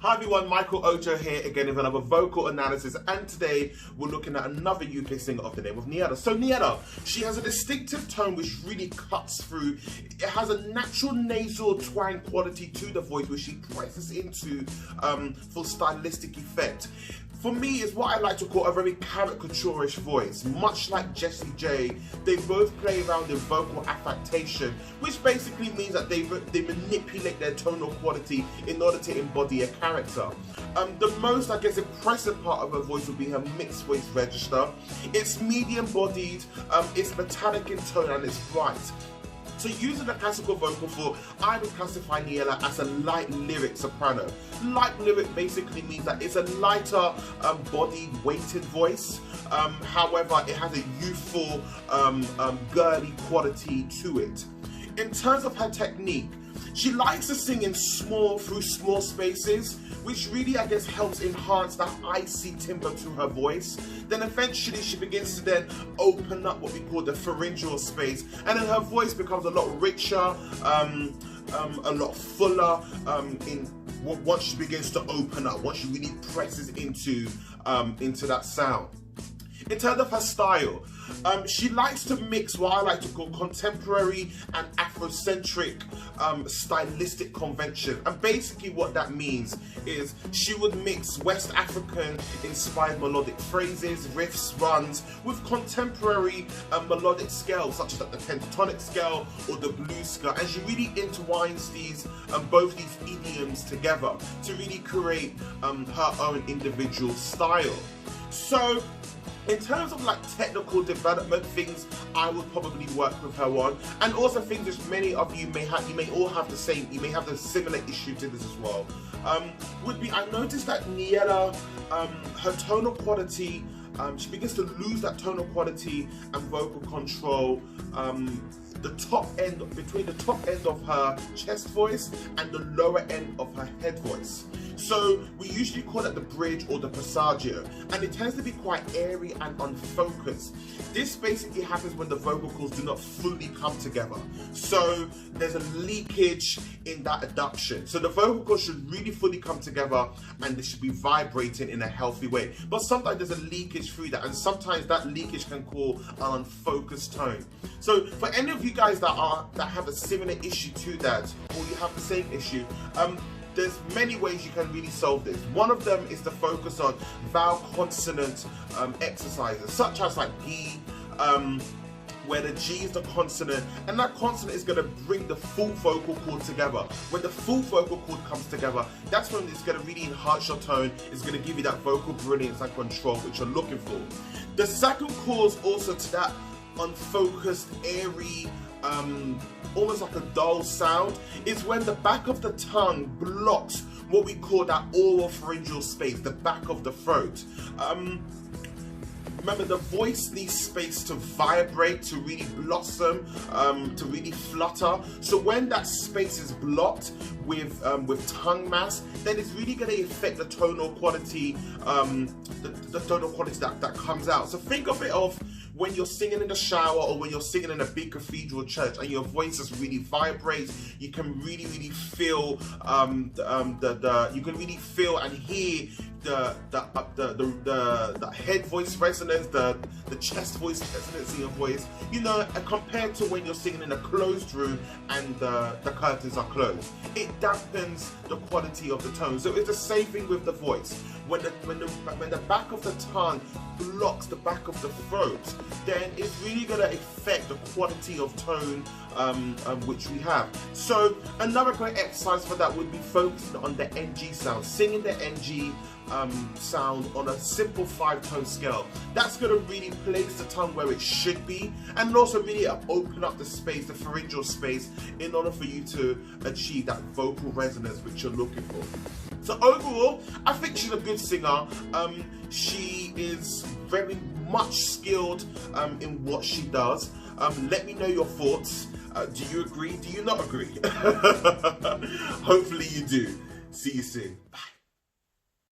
Hi everyone, Michael Ojo here again with another vocal analysis, and today we're looking at another UK singer of the name of Niiella. So Niiella, she has a distinctive tone which really cuts through. It has a natural nasal twang quality to the voice which she presses into for stylistic effect. For me, it's what I like to call a very caricature-ish voice. Much like Jessie J, they both play around in vocal affectation, which basically means that they manipulate their tonal quality in order to embody a character. The most, I guess, impressive part of her voice would be her mixed voice register. It's medium-bodied, it's metallic in tone, and it's bright. So using the classical vocal for, I would classify Niiella as a light lyric soprano. Light lyric basically means that it's a lighter bodied, weighted voice. However, it has a youthful, girly quality to it. In terms of her technique, she likes to sing in through small spaces, which really, I guess, helps enhance that icy timbre to her voice. Then eventually she begins to then open up what we call the pharyngeal space, and then her voice becomes a lot richer, a lot fuller once she begins to open up, once she really presses into that sound. In terms of her style, she likes to mix what I like to call contemporary and Afrocentric stylistic convention. And basically what that means is she would mix West African inspired melodic phrases, riffs, runs with contemporary melodic scales such as like the pentatonic scale or the blues scale, and she really intertwines these both these idioms together to really create her own individual style. So in terms of like technical development, things I would probably work with her on, and also things which many of you may have, you may have the similar issue to this as well, would be, I noticed that Niiella, her tonal quality, she begins to lose that tonal quality and vocal control between the top end of her chest voice and the lower end of her head voice. So we usually call it the bridge or the passaggio, and it tends to be quite airy and unfocused. This basically happens when the vocal cords do not fully come together. So there's a leakage in that adduction. So the vocal cords should really fully come together and they should be vibrating in a healthy way. But sometimes there's a leakage through that, and sometimes that leakage can cause an unfocused tone. So for any of you guys that have a similar issue to that, or you have the same issue, there's many ways you can really solve this. One of them is to focus on vowel consonant exercises, such as like G, where the G is the consonant, and that consonant is going to bring the full vocal cord together. When the full vocal cord comes together, that's when it's going to really enhance your tone. It's going to give you that vocal brilliance and control which you're looking for. The second cause also to that unfocused, airy, almost like a dull sound, is when the back of the tongue blocks what we call that oral pharyngeal space, the back of the throat. Remember, the voice needs space to vibrate, to really blossom, to really flutter. So when that space is blocked with tongue mass, then it's really going to affect the tonal quality, the tonal quality that comes out. So think of it of when you're singing in the shower or when you're singing in a big cathedral church and your voice just really vibrates. You can really feel you can really feel and hear the head voice resonance, the chest voice resonance in your voice, you know, compared to when you're singing in a closed room and the curtains are closed. It dampens the quality of the tone. So it's the same thing with the voice. When the back of the tongue blocks the back of the throat, then it's really going to affect the quality of tone which we have. So another great exercise for that would be focusing on the NG sound, singing the NG sound on a simple 5-tone scale. That's going to really place the tongue where it should be, and also really open up the space, the pharyngeal space, in order for you to achieve that vocal resonance which you're looking for. So overall, I think she's a good singer. She is very much skilled in what she does. Let me know your thoughts. Do you agree? Do you not agree? Hopefully you do. See you soon. Bye.